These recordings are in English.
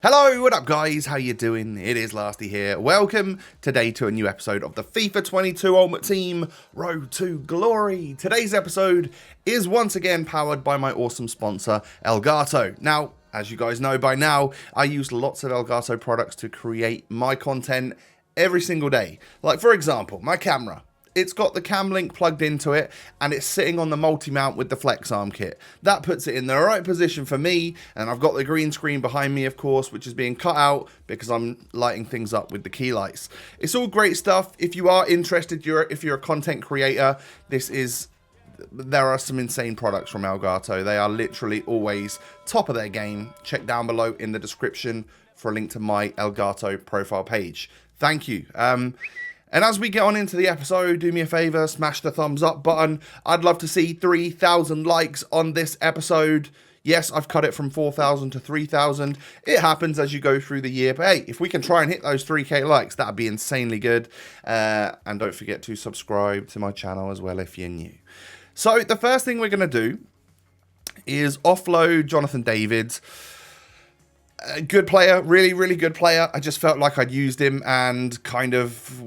Hello, what up guys? How you doing? It is Lasty here. Welcome today to a new episode of the FIFA 22 Ultimate Team Road to Glory. Today's episode is once again powered by my awesome sponsor, Elgato. Now, as you guys know by now, I use lots of Elgato products to create my content every single day. Like for example, my camera. It's got the cam link plugged into it and it's sitting on the multi-mount with the flex arm kit. That puts it in the right position for me, and I've got the green screen behind me, of course, which is being cut out because I'm lighting things up with the key lights. It's all great stuff. If you are interested, if you're a content creator, there are some insane products from Elgato. They are literally always top of their game. Check down below in the description for a link to my Elgato profile page. Thank you. And as we get on into the episode, do me a favor, smash the thumbs up button. I'd love to see 3,000 likes on this episode. Yes, I've cut it from 4,000 to 3,000. It happens as you go through the year. But hey, if we can try and hit those 3K likes, that'd be insanely good. And don't forget to subscribe to my channel as well if you're new. So the first thing we're going to do is offload Jonathan David. A good player, really good player. I just felt like I'd used him and kind of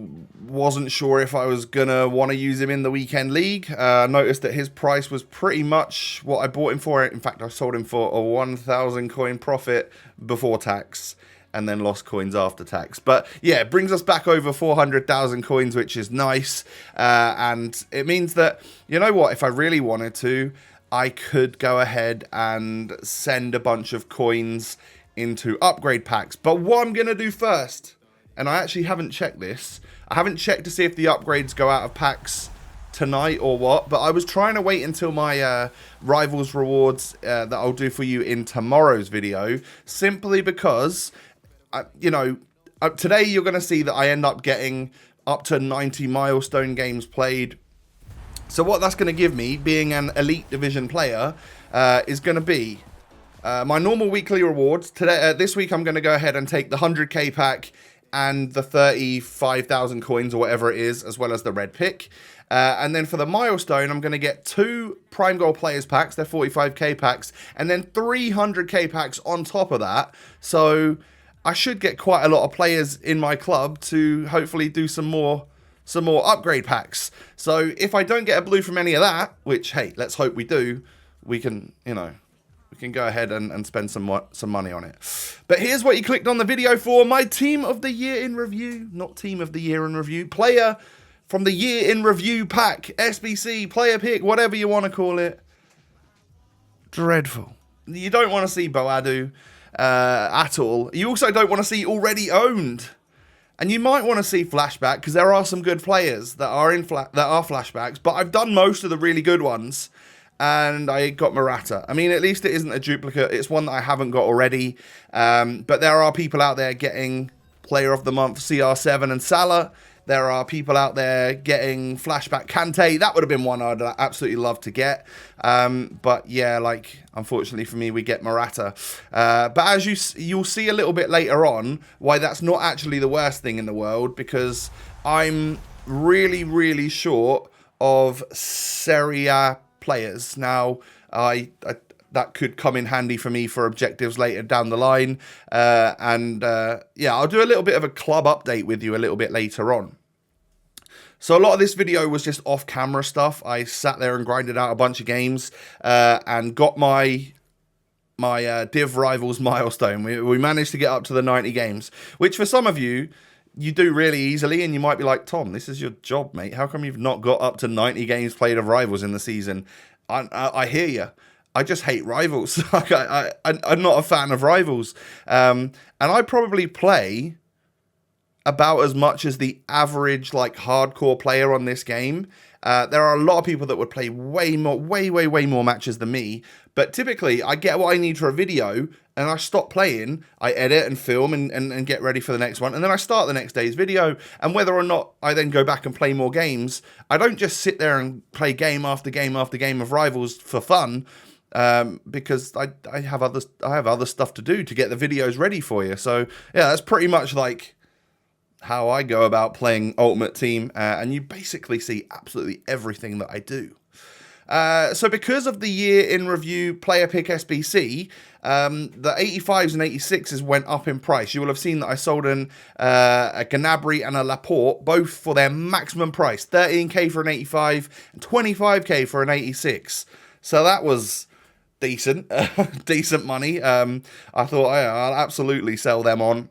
wasn't sure if I was gonna want to use him in the weekend league. Noticed that his price was pretty much what I bought him for. In fact, I sold him for a 1,000 coin profit before tax and then lost coins after tax. But yeah, it brings us back over 400,000 coins, which is nice. And it means that, you know what, if I really wanted to, I could go ahead and send a bunch of coins into upgrade packs. But what I'm going to do first, and I actually haven't checked this, I haven't checked to see if the upgrades go out of packs tonight or what, but I was trying to wait until my Rivals rewards that I'll do for you in tomorrow's video, simply because, today you're going to see that I end up getting up to 90 milestone games played. So what that's going to give me, being an elite division player, is going to be my normal weekly rewards. Today, this week, I'm going to go ahead and take the 100k pack and the 35,000 coins or whatever it is, as well as the red pick. And then for the milestone, I'm going to get 2 Prime Goal Players packs. They're 45k packs. And then 300k packs on top of that. So I should get quite a lot of players in my club to hopefully do some more upgrade packs. So if I don't get a blue from any of that, which, hey, let's hope we do, we can, we can go ahead and spend some money on it. But here's what you clicked on the video for. My Team of the Year in Review. Not Team of the Year in Review. Player from the Year in Review pack. SBC, player pick, whatever you want to call it. Dreadful. You don't want to see Boadu at all. You also don't want to see already owned. And you might want to see Flashback, because there are some good players that are flashbacks. But I've done most of the really good ones. And I got Morata. I mean, at least it isn't a duplicate. It's one that I haven't got already. But there are people out there getting Player of the Month CR7 and Salah. There are people out there getting Flashback Kante. That would have been one I'd absolutely love to get. But yeah, unfortunately for me, we get Morata. But as you'll see a little bit later on, why that's not actually the worst thing in the world, because I'm really short of Serie A players. Now, that could come in handy for me for objectives later down the line. Yeah, I'll do a little bit of a club update with you a little bit later on. So a lot of this video was just off-camera stuff. I sat there and grinded out a bunch of games and got my Div Rivals milestone. We managed to get up to the 90 games, which for some of you do really easily, and you might be like, Tom, this is your job, mate. How come you've not got up to 90 games played of Rivals in the season? I hear you. I just hate Rivals. I'm not a fan of Rivals. And I probably play about as much as the average, hardcore player on this game. There are a lot of people that would play way more matches than me. But typically, I get what I need for a video, and I stop playing, I edit and film and get ready for the next one, and then I start the next day's video. And whether or not I then go back and play more games, I don't just sit there and play game after game after game of Rivals for fun, because I have other stuff to do to get the videos ready for you. So yeah, that's pretty much how I go about playing Ultimate Team, and you basically see absolutely everything that I do. So because of the year in review player pick SBC, the 85s and 86s went up in price. You will have seen that I sold a Gnabry and a Laporte, both for their maximum price, 13k for an 85 and 25k for an 86. So that was decent, decent money. I thought I'll absolutely sell them on.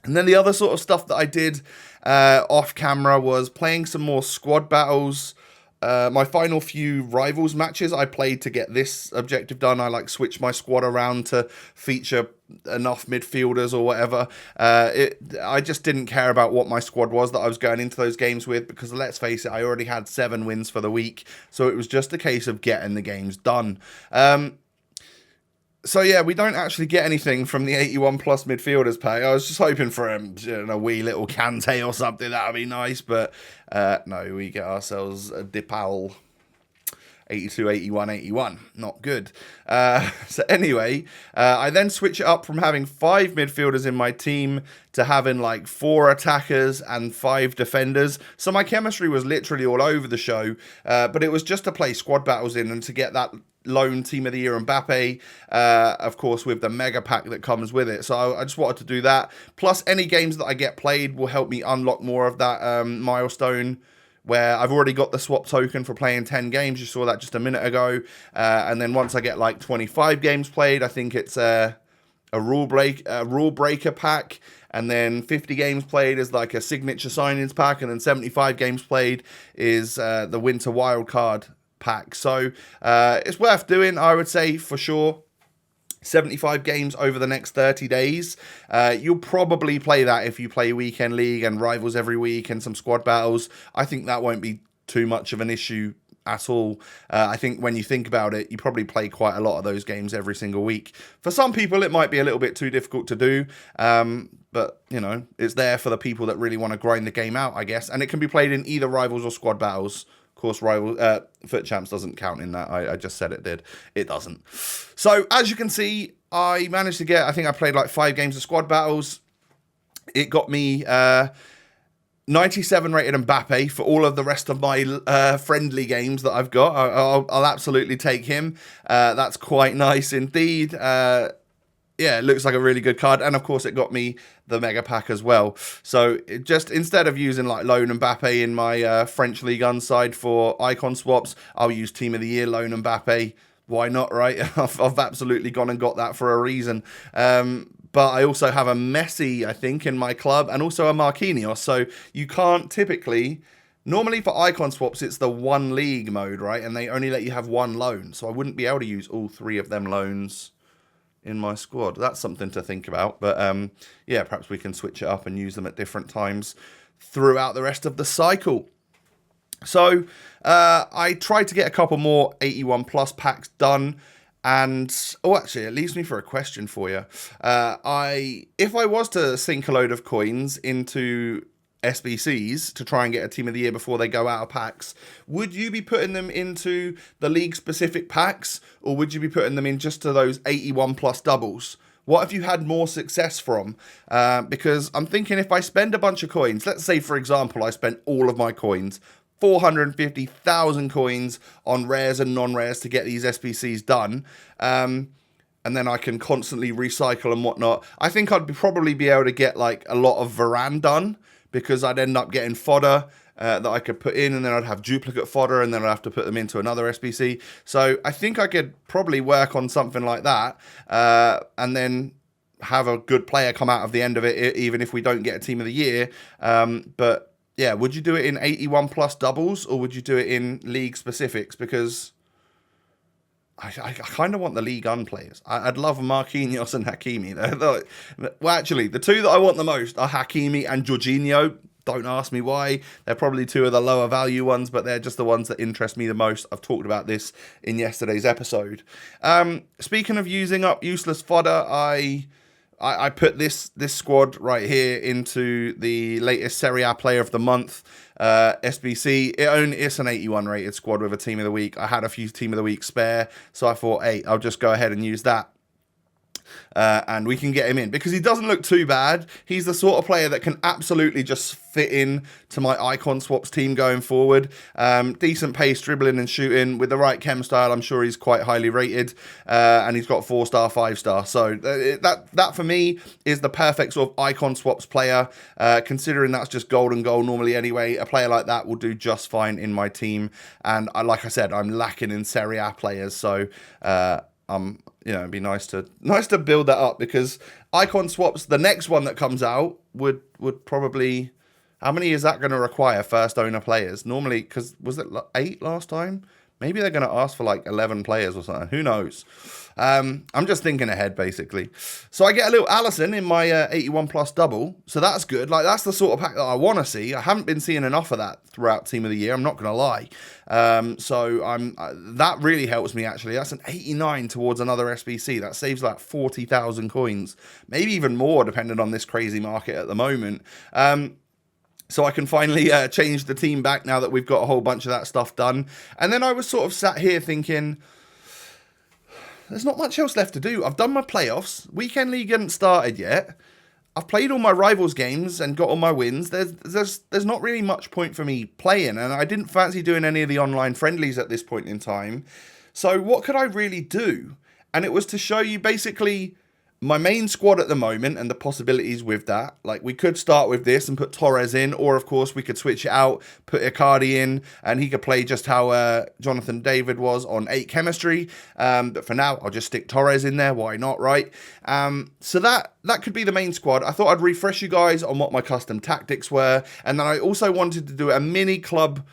And then the other sort of stuff that I did off camera was playing some more squad battles. My final few rivals matches I played to get this objective done. I like switched my squad around to feature enough midfielders or whatever. I just didn't care about what my squad was that I was going into those games with, because let's face it, I already had 7 wins for the week. So it was just a case of getting the games done. So yeah, we don't actually get anything from the 81 plus midfielders pack. I was just hoping for a wee little Kante or something. That would be nice, but no, we get ourselves a Dipal 82, 81, 81. Not good. So anyway, I then switch it up from having 5 midfielders in my team to having like 4 attackers and 5 defenders. So my chemistry was literally all over the show, but it was just to play squad battles in and to get that lone team of the year Mbappe, of course, with the mega pack that comes with it. So I just wanted to do that. Plus, any games that I get played will help me unlock more of that milestone, where I've already got the swap token for playing 10 games. You saw that just a minute ago. And then once I get like 25 games played, I think it's a rule breaker pack. And then 50 games played is like a signature signings pack. And then 75 games played is the winter wildcard pack. So it's worth doing, I would say, for sure. 75 games over the next 30 days. You'll probably play that if you play weekend league and rivals every week and some squad battles. I think that won't be too much of an issue at all. I think when you think about it, you probably play quite a lot of those games every single week. For some people, it might be a little bit too difficult to do, but you know, it's there for the people that really want to grind the game out, I guess. And it can be played in either rivals or squad battles. Of course, Foot Champs doesn't count in that. I just said it did. It doesn't. So as you can see, I managed to get, I think I played like 5 games of squad battles. It got me 97 rated Mbappe for all of the rest of my friendly games that I've got. I'll absolutely take him. That's quite nice indeed. Yeah, it looks like a really good card. And of course, it got me the mega pack as well. So it just, instead of using like Lone Mbappe in my French League 1 side for icon swaps, I'll use Team of the Year Lone Mbappe. Why not, right? I've absolutely gone and got that for a reason. But I also have a Messi, I think, in my club, and also a Marquinhos. So you can't typically... Normally for icon swaps, it's the 1 league mode, right? And they only let you have 1 loan. So I wouldn't be able to use all 3 of them loans in my squad. That's something to think about. But yeah, perhaps we can switch it up and use them at different times throughout the rest of the cycle. So I tried to get a couple more 81 plus packs done. And, oh, actually, it leaves me for a question for you. If I was to sink a load of coins into SBCs to try and get a team of the year before they go out of packs, would you be putting them into the league specific packs, or would you be putting them in just to those 81 plus doubles? What have you had more success from? Because I'm thinking, if I spend a bunch of coins, let's say for example I spent all of my coins, 450,000 coins on rares and non-rares to get these SBCs done, and then I can constantly recycle and whatnot, I think I'd probably be able to get like a lot of Varane done, because I'd end up getting fodder that I could put in, and then I'd have duplicate fodder, and then I'd have to put them into another SBC. So I think I could probably work on something like that, and then have a good player come out of the end of it, even if we don't get a team of the year. But yeah, would you do it in 81 plus doubles, or would you do it in league specifics? Because I kind of want the League One players. I'd love Marquinhos and Hakimi. Well, actually, the 2 that I want the most are Hakimi and Jorginho. Don't ask me why. They're probably 2 of the lower value ones, but they're just the ones that interest me the most. I've talked about this in yesterday's episode. Speaking of using up useless fodder, I put this squad right here into the latest Serie A Player of the Month SBC. It's an 81 rated squad with a Team of the Week. I had a few Team of the Week spare, so I thought, hey, I'll just go ahead and use that. and we can get him in because he doesn't look too bad. He's the sort of player that can absolutely just fit in to my Icon Swaps team going forward. Decent pace, dribbling and shooting. With the right chem style, I'm sure he's quite highly rated, and he's got 4-star, 5-star. So that for me is the perfect sort of Icon Swaps player, considering that's just gold and gold normally anyway. A player like that will do just fine in my team, and like I said, I'm lacking in Serie A players, so it'd be nice to build that up, because Icon Swaps, the next one that comes out would probably, how many is that going to require first owner players? Normally, because was it 8 last time? Maybe they're going to ask for like 11 players or something. Who knows? I'm just thinking ahead, basically. So I get a little Allison in my 81 plus double. So that's good. Like, that's the sort of pack that I want to see. I haven't been seeing enough of that throughout Team of the Year. I'm not going to lie. That really helps me, actually. That's an 89 towards another SBC. That saves like 40,000 coins. Maybe even more, depending on this crazy market at the moment. So I can finally change the team back now that we've got a whole bunch of that stuff done. And then I was sort of sat here thinking, there's not much else left to do. I've done my playoffs. Weekend League hadn't started yet. I've played all my rivals games and got all my wins. There's not really much point for me playing, and I didn't fancy doing any of the online friendlies at this point in time. So what could I really do? And it was to show you basically my main squad at the moment and the possibilities with that. Like, we could start with this and put Torres in, or of course we could switch it out, put Icardi in, and he could play just how Jonathan David was on 8 chemistry. But for now, I'll just stick Torres in there. Why not, right? So that could be the main squad. I thought I'd refresh you guys on what my custom tactics were, and then I also wanted to do a mini club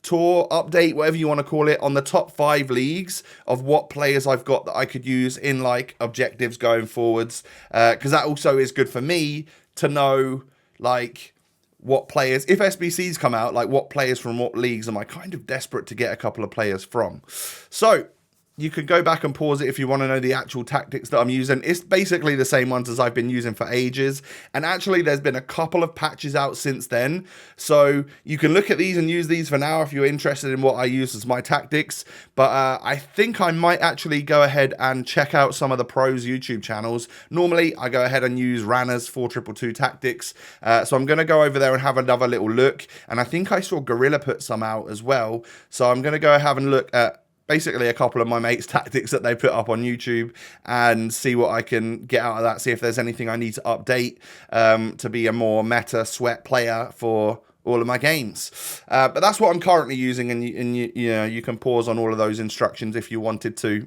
tour update, whatever you want to call it, on the top 5 leagues of what players I've got that I could use in like objectives going forwards, because that also is good for me to know like what players, if SBCs come out, like what players from what leagues am I kind of desperate to get a couple of players from. So you could go back and pause it if you want to know the actual tactics that I'm using. It's basically the same ones as I've been using for ages. And actually, there's been a couple of patches out since then. So you can look at these and use these for now if you're interested in what I use as my tactics. But I think I might actually go ahead and check out some of the pros' YouTube channels. Normally, I go ahead and use Rana's 4222 tactics. So I'm going to go over there and have another little look. And I think I saw Gorilla put some out as well. So I'm going to go have a look at basically a couple of my mates' tactics that they put up on YouTube and see what I can get out of that, see if there's anything I need to update to be a more meta sweat player for all of my games. But that's what I'm currently using, and you can pause on all of those instructions if you wanted to.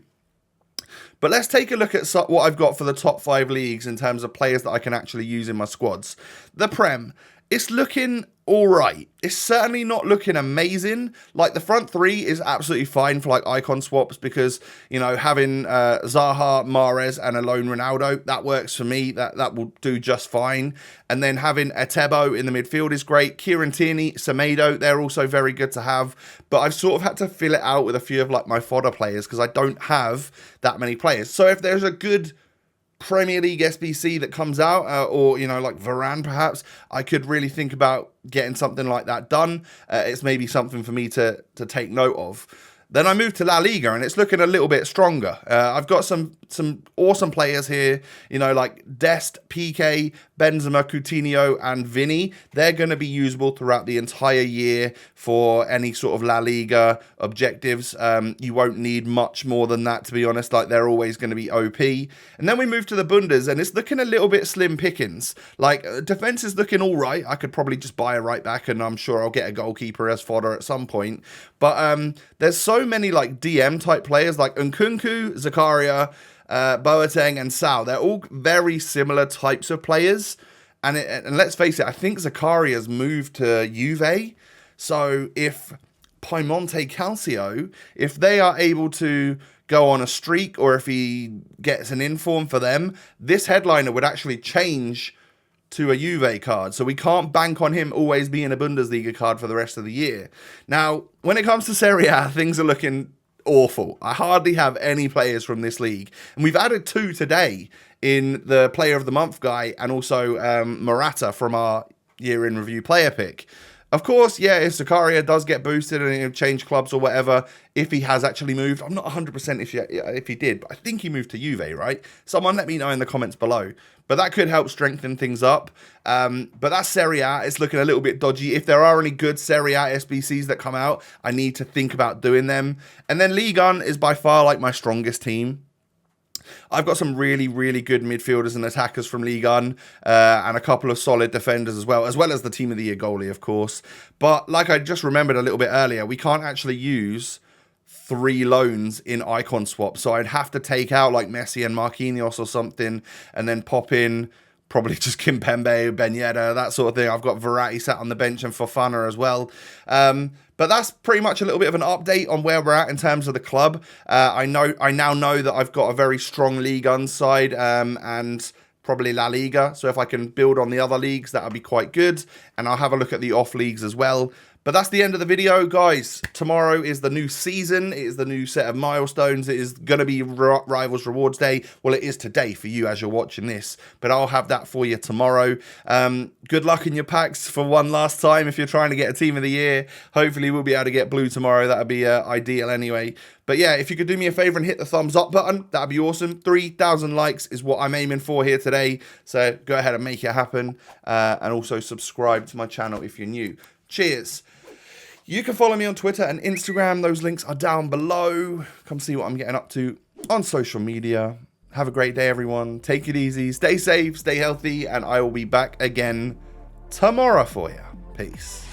But let's take a look at what I've got for the top 5 leagues in terms of players that I can actually use in my squads. The Prem, it's looking all right. It's certainly not looking amazing. Like, the front 3 is absolutely fine for like icon swaps, because, you know, having Zaha, Mahrez and a lone Ronaldo, that works for me. That will do just fine. And then having Etebo in the midfield is great. Kieran Tierney, Semedo, they're also very good to have. But I've sort of had to fill it out with a few of like my fodder players, because I don't have that many players. So if there's a good Premier League SBC that comes out, or, you know, like Varane perhaps, I could really think about getting something like that done. It's maybe something for me to take note of. Then I moved to La Liga, and it's looking a little bit stronger. I've got some awesome players here, you know, like Dest, PK, Benzema, Coutinho, and Vinny. They're going to be usable throughout the entire year for any sort of La Liga objectives. You won't need much more than that, to be honest. Like, they're always going to be OP. And then we move to the Bundes, and it's looking a little bit slim pickings. Like, defense is looking all right. I could probably just buy a right back, and I'm sure I'll get a goalkeeper as fodder at some point. But there's so many like DM type players like Nkunku, Zakaria, Boateng and Sal. They're all very similar types of players. And let's face it, I think Zakaria's moved to Juve. So if Piemonte Calcio, if they are able to go on a streak, or if he gets an inform for them, this headliner would actually change to a Juve card. So we can't bank on him always being a Bundesliga card for the rest of the year. Now, when it comes to Serie A, things are looking awful. I hardly have any players from this league. And we've added 2 today in the Player of the Month guy, and also Morata from our year in review player pick. Of course, yeah, if Zakaria does get boosted and he'll change clubs or whatever, if he has actually moved, I'm not 100% if he did, but I think he moved to Juve, right? Someone let me know in the comments below. But that could help strengthen things up. But that's Serie A. It's looking a little bit dodgy. If there are any good Serie A SBCs that come out, I need to think about doing them. And then Ligue 1 is by far like my strongest team. I've got some really, really good midfielders and attackers from Ligue 1 and a couple of solid defenders as well as the Team of the Year goalie, of course. But like I just remembered a little bit earlier, we can't actually use 3 loans in icon swap. So I'd have to take out like Messi and Marquinhos or something and then pop in probably just Kimpembe, Ben Yedder, that sort of thing. I've got Verratti sat on the bench and Fofana as well. But that's pretty much a little bit of an update on where we're at in terms of the club. I now know that I've got a very strong Ligue 1 side and probably La Liga. So if I can build on the other leagues, that would be quite good. And I'll have a look at the off leagues as well. But that's the end of the video, guys. Tomorrow is the new season. It is the new set of milestones. It is going to be Rivals Rewards Day. Well, it is today for you as you're watching this, but I'll have that for you tomorrow. Good luck in your packs for one last time if you're trying to get a Team of the Year. Hopefully, we'll be able to get blue tomorrow. That would be ideal anyway. But yeah, if you could do me a favor and hit the thumbs up button, that would be awesome. 3,000 likes is what I'm aiming for here today. So go ahead and make it happen. And also subscribe to my channel if you're new. Cheers. You can follow me on Twitter and Instagram. Those links are down below. Come see what I'm getting up to on social media. Have a great day, everyone. Take it easy. Stay safe, stay healthy, and I will be back again tomorrow for you. Peace.